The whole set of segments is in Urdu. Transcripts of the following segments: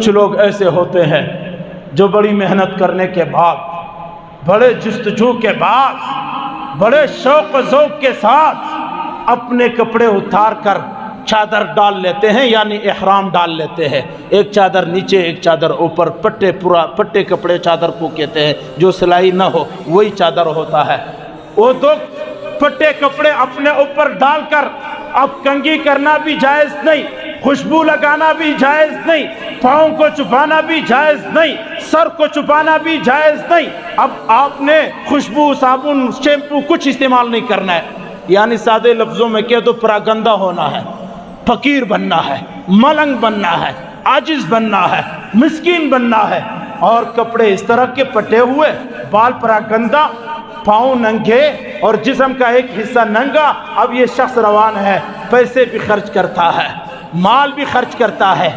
کچھ لوگ ایسے ہوتے ہیں جو بڑی محنت کرنے کے بعد، بڑے جستجو کے بعد، بڑے شوق و ذوق کے ساتھ اپنے کپڑے اتار کر چادر ڈال لیتے ہیں، یعنی احرام ڈال لیتے ہیں، ایک چادر نیچے ایک چادر اوپر، پٹے کپڑے چادر کو کہتے ہیں، جو سلائی نہ ہو وہی چادر ہوتا ہے۔ وہ دو پٹے کپڑے اپنے اوپر ڈال کر اب کنگھی کرنا بھی جائز نہیں، خوشبو لگانا بھی جائز نہیں، پاؤں کو چھپانا بھی جائز نہیں، سر کو چھپانا بھی جائز نہیں۔ اب آپ نے خوشبو، صابن، شیمپو کچھ استعمال نہیں کرنا ہے، یعنی سادے لفظوں میں کہہ دو پراگندہ ہونا ہے، فقیر بننا ہے، ملنگ بننا ہے، عاجز بننا ہے، مسکین بننا ہے، اور کپڑے اس طرح کے پٹے ہوئے، بال پراگندہ، پاؤں ننگے اور جسم کا ایک حصہ ننگا۔ اب یہ شخص روان ہے، پیسے بھی خرچ کرتا ہے، مال بھی خرچ کرتا ہے،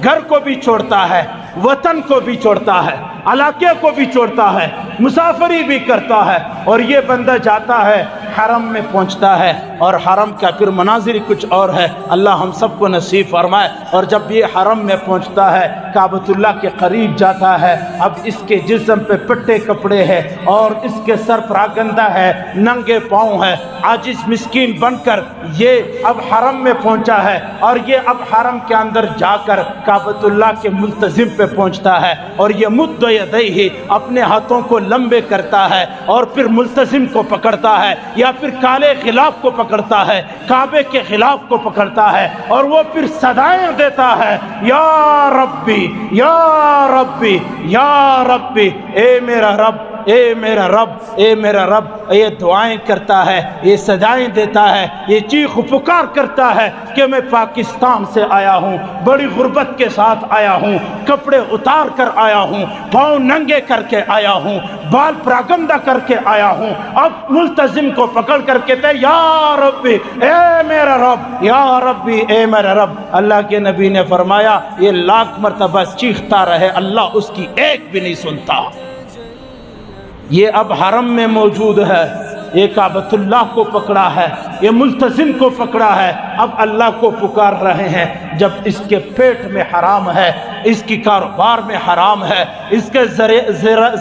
گھر کو بھی چھوڑتا ہے، وطن کو بھی چھوڑتا ہے، علاقے کو بھی چھوڑتا ہے، مسافری بھی کرتا ہے، اور یہ بندہ جاتا ہے حرم میں پہنچتا ہے، اور حرم کا پھر مناظر کچھ اور ہے، اللہ ہم سب کو نصیب فرمائے۔ اور جب یہ حرم میں پہنچتا ہے، کعبۃ اللہ کے قریب جاتا ہے، اب اس کے جسم پہ پٹے کپڑے ہیں اور اس کے سر پراگندہ ہے، ننگے پاؤں ہے، عاجز مسکین بن کر یہ اب حرم میں پہنچا ہے، اور یہ اب حرم کے اندر جا کر کعبۃ اللہ کے ملتزم پہ پہنچتا ہے، اور یہ مد یدیہ اپنے ہاتھوں کو لمبے کرتا ہے، اور پھر ملتزم کو پکڑتا ہے، یا پھر کالے خلاف کو پکڑتا ہے، کعبے کے خلاف کو پکڑتا ہے، اور وہ پھر صدائیں دیتا ہے، یا ربی یا ربی یا ربی، اے میرا رب، اے میرا رب، اے میرا رب، یہ دعائیں کرتا ہے، یہ صدائیں دیتا ہے، یہ چیخ پکار کرتا ہے کہ میں پاکستان سے آیا ہوں، بڑی غربت کے ساتھ آیا ہوں، کپڑے اتار کر آیا ہوں، پاؤں ننگے کر کے آیا ہوں، بال پراگندہ کر کے آیا ہوں۔ اب ملتزم کو پکڑ کر کہتے ہیں یا ربی، اے میرا رب، یا ربی، اے میرا رب۔ اللہ کے نبی نے فرمایا یہ لاکھ مرتبہ چیختا رہے، اللہ اس کی ایک بھی نہیں سنتا۔ یہ اب حرم میں موجود ہے، یہ کعبۃ اللہ کو پکڑا ہے، یہ ملتزم کو پکڑا ہے، اب اللہ کو پکار رہے ہیں۔ جب اس کے پیٹ میں حرام ہے، اس کی کاروبار میں حرام ہے، اس کے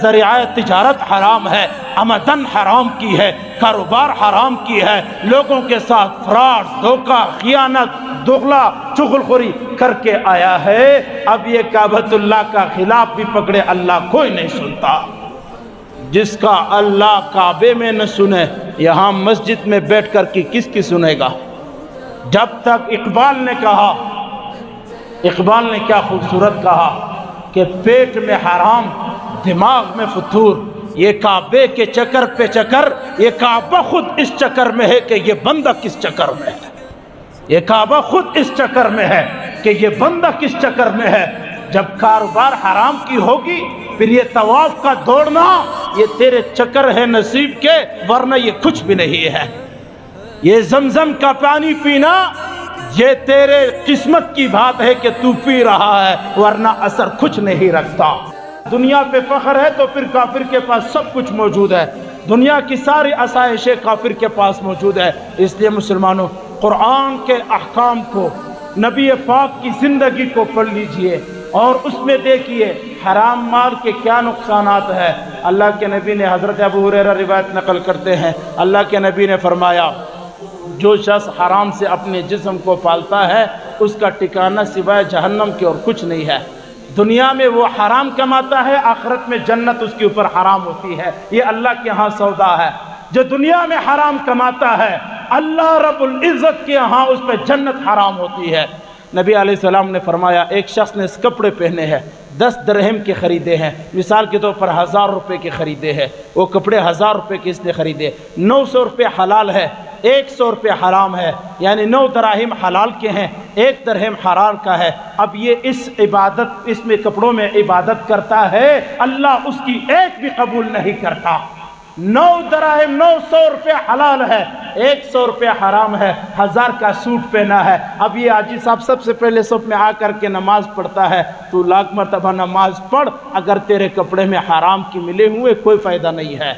ذریعہ تجارت حرام ہے، آمدن حرام کی ہے، کاروبار حرام کی ہے، لوگوں کے ساتھ فراڈ، دھوکہ، خیانت، دغلا، چغلخوری کر کے آیا ہے، اب یہ کعبۃ اللہ کا خلاف بھی پکڑے، اللہ کوئی نہیں سنتا۔ جس کا اللہ کعبے میں نہ سنے، یہاں مسجد میں بیٹھ کر کس کی سنے گا؟ جب تک اقبال نے کہا، اقبال نے کیا خوبصورت کہا کہ پیٹ میں حرام، دماغ میں فطور، یہ کعبے کے چکر پہ چکر، یہ کعبہ خود اس چکر میں ہے کہ یہ بندہ کس چکر میں ہے، یہ کعبہ خود اس چکر میں ہے کہ یہ بندہ کس چکر میں ہے۔ جب کاروبار حرام کی ہوگی، پھر یہ طواف کا دوڑنا یہ تیرے چکر ہے نصیب کے، ورنہ یہ کچھ بھی نہیں ہے۔ یہ زمزم کا پانی پینا یہ تیرے قسمت کی بات ہے کہ تو پی رہا ہے، ورنہ اثر کچھ نہیں رکھتا۔ دنیا پہ فخر ہے تو پھر کافر کے پاس سب کچھ موجود ہے، دنیا کی ساری آسائشیں کافر کے پاس موجود ہے۔ اس لیے مسلمانوں، قرآن کے احکام کو، نبی پاک کی زندگی کو پڑھ لیجئے اور اس میں دیکھیے حرام مال کے کیا نقصانات ہیں۔ اللہ کے نبی نے، حضرت ابو ہریرہ روایت نقل کرتے ہیں، اللہ کے نبی نے فرمایا جو شخص حرام سے اپنے جسم کو پالتا ہے اس کا ٹھکانہ سوائے جہنم کے اور کچھ نہیں ہے۔ دنیا میں وہ حرام کماتا ہے، آخرت میں جنت اس کے اوپر حرام ہوتی ہے۔ یہ اللہ کے ہاں سودا ہے۔ جو دنیا میں حرام کماتا ہے، اللہ رب العزت کے ہاں اس پہ جنت حرام ہوتی ہے۔ نبی علیہ السلام نے فرمایا ایک شخص نے کپڑے پہنے ہیں، 10 درہم کے خریدے ہیں، مثال کے طور پر 1000 روپے کے خریدے ہیں، وہ کپڑے 1000 روپے کے اس نے خریدے، 900 روپے حلال ہے، 100 روپے حرام ہے، یعنی 9 دراہم حلال کے ہیں، 1 درہم حرام کا ہے۔ اب یہ اس میں کپڑوں میں عبادت کرتا ہے، اللہ اس کی ایک بھی قبول نہیں کرتا۔ 9 دراہم، 900 روپے حلال ہے، 100 روپے حرام ہے، 1000 کا سوٹ پہنا ہے۔ اب یہ حاجی صاحب سب سے پہلے صف میں آ کر کے نماز پڑھتا ہے، تو لاکھ مرتبہ نماز پڑھ، اگر تیرے کپڑے میں حرام کی ملے ہوئے کوئی فائدہ نہیں ہے۔